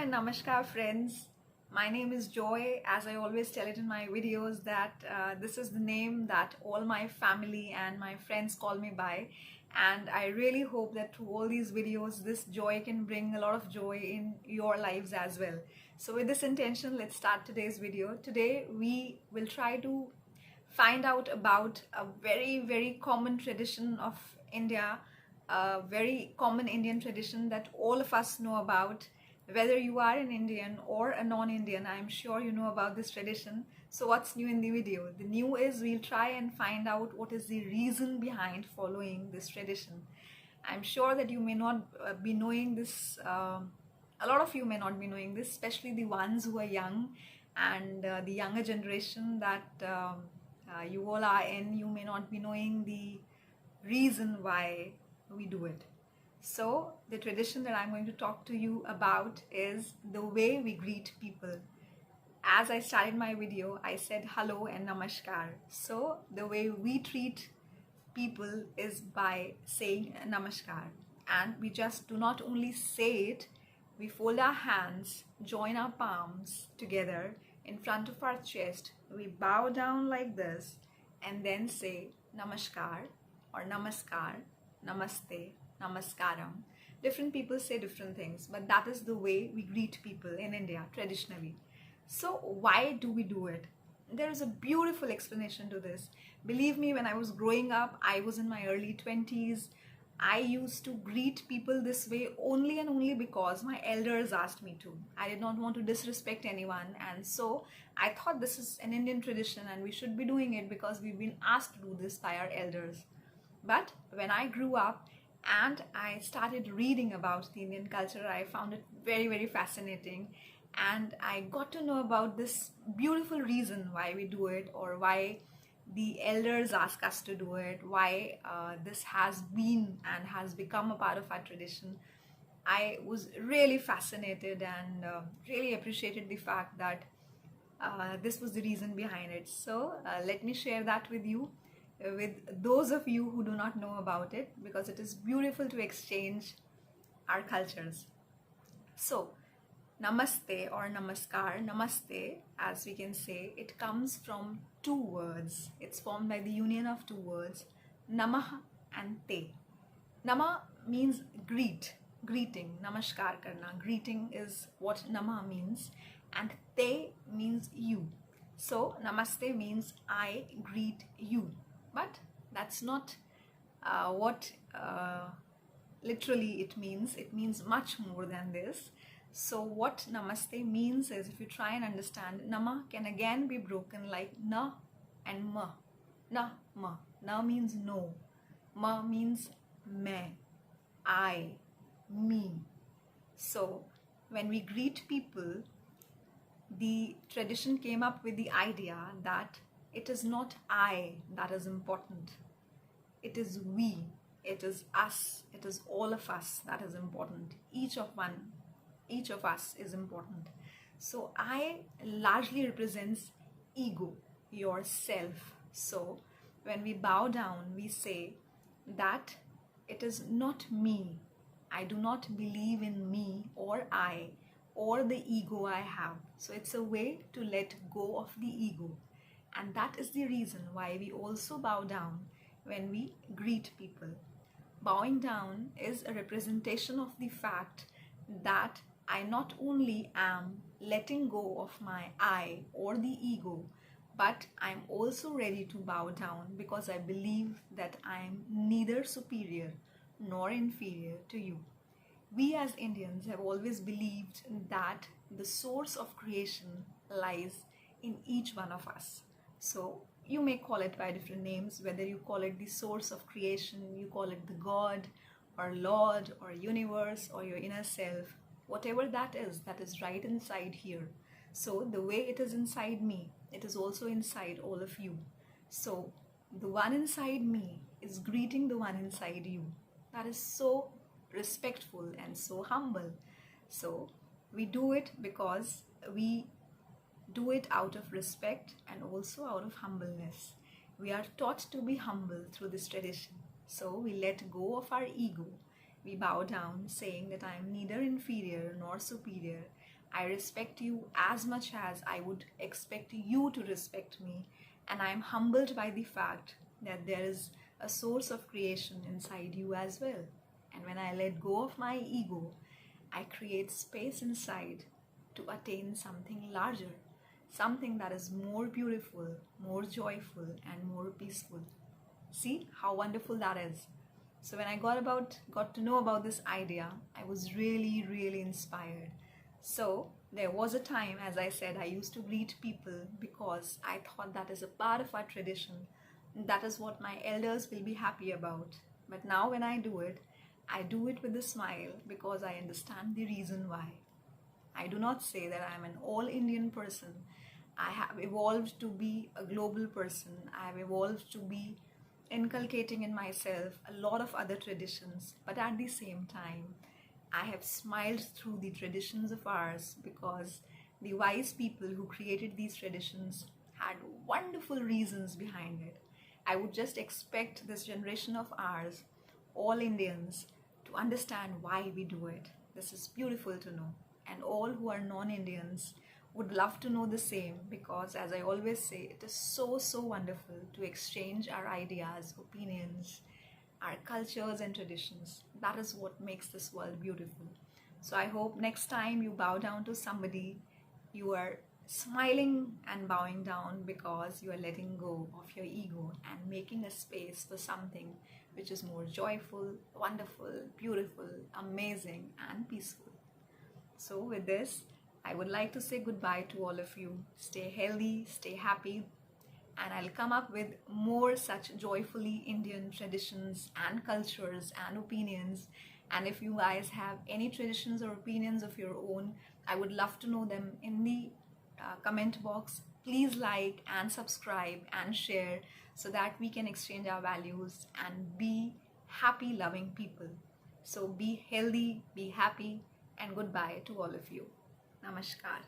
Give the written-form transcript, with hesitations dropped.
and namaskar friends. My name is Joy. As I always tell it in my videos that this is the name that all my family and my friends call me by, and I really hope that through all these videos this joy can bring a lot of joy in your lives as well. So with this intention, let's start today's video. Today we will try to find out about a very common tradition of India, a very common Indian tradition that all of us know about. Whether you are an Indian or a non-Indian, I'm sure you know about this tradition. So what's new in the video? The new is we'll try and find out what is the reason behind following this tradition. I'm sure that you may not be knowing this, a lot of you may not be knowing this, especially the ones who are young and the younger generation that you all are in. You may not be knowing the reason why we do it. So the tradition that I'm going to talk to you about is the way we greet people. As I started my video, I said hello and namaskar. So the way we treat people is by saying namaskar. And we just do not only say it, we fold our hands, join our palms together in front of our chest. We bow down like this and then say namaskar or namaskar, namaste, namaskaram. Different people say different things, but that is the way we greet people in India traditionally. So why do we do it? There is a beautiful explanation to this. Believe me, when I was growing up, I was in my early 20s. I used to greet people this way only and only because my elders asked me to. I did not want to disrespect anyone, and so I thought this is an Indian tradition and we should be doing it because we've been asked to do this by our elders. But when I grew up and I started reading about the Indian culture, I found it very fascinating, and I got to know about this beautiful reason why we do it, or why the elders ask us to do it, why this has been and has become a part of our tradition. I was really fascinated and really appreciated the fact that this was the reason behind it. So let me share that with you, with those of you who do not know about it, because it is beautiful to exchange our cultures. So namaste or namaskar, namaste, as we can say, it comes from two words. It's formed by the union of two words, namah and te. Nama means greet, greeting, namaskar karna. Greeting is what nama means, and te means you. So namaste means I greet you. But that's not what literally it means. It means much more than this. So what namaste means is, if you try and understand, nama can again be broken like na and ma. Na, ma. Na means no. Ma means main, I, me. So when we greet people, the tradition came up with the idea that it is not I that is important. It is we. It is us. It is all of us that is important. Each of us is important. So I largely represents ego, yourself. So when we bow down, we say that it is not me. I do not believe in me or I or the ego I have. So it's a way to let go of the ego. And that is the reason why we also bow down when we greet people. Bowing down is a representation of the fact that I not only am letting go of my I or the ego, but I'm also ready to bow down because I believe that I'm neither superior nor inferior to you. We as Indians have always believed that the source of creation lies in each one of us. So you may call it by different names, whether you call it the source of creation, you call it the God or Lord or universe or your inner self, whatever that is right inside here. So the way it is inside me, it is also inside all of you. So the one inside me is greeting the one inside you. That is so respectful and so humble. So we do it because we do it out of respect and also out of humbleness. We are taught to be humble through this tradition. So we let go of our ego. We bow down saying that I am neither inferior nor superior. I respect you as much as I would expect you to respect me, and I am humbled by the fact that there is a source of creation inside you as well. And when I let go of my ego, I create space inside to attain something larger, something that is more beautiful, more joyful, and more peaceful. See how wonderful that is. So when I got to know about this idea, I was really inspired. So there was a time, as I said, I used to greet people because I thought that is a part of our tradition. That is what my elders will be happy about. But now when I do it with a smile because I understand the reason why. I do not say that I am an all Indian person. I have evolved to be a global person. I have evolved to be inculcating in myself a lot of other traditions. But at the same time, I have smiled through the traditions of ours because the wise people who created these traditions had wonderful reasons behind it. I would just expect this generation of ours, all Indians, to understand why we do it. This is beautiful to know. And all who are non-Indians would love to know the same because, as I always say, it is so wonderful to exchange our ideas, opinions, our cultures and traditions. That is what makes this world beautiful. So I hope next time you bow down to somebody, you are smiling and bowing down because you are letting go of your ego and making a space for something which is more joyful, wonderful, beautiful, amazing, and peaceful. So with this, I would like to say goodbye to all of you. Stay healthy, stay happy, and I'll come up with more such joyfully Indian traditions and cultures and opinions. And if you guys have any traditions or opinions of your own, I would love to know them in the comment box. Please like and subscribe and share so that we can exchange our values and be happy, loving people. So be healthy, be happy, and goodbye to all of you. Namaskar.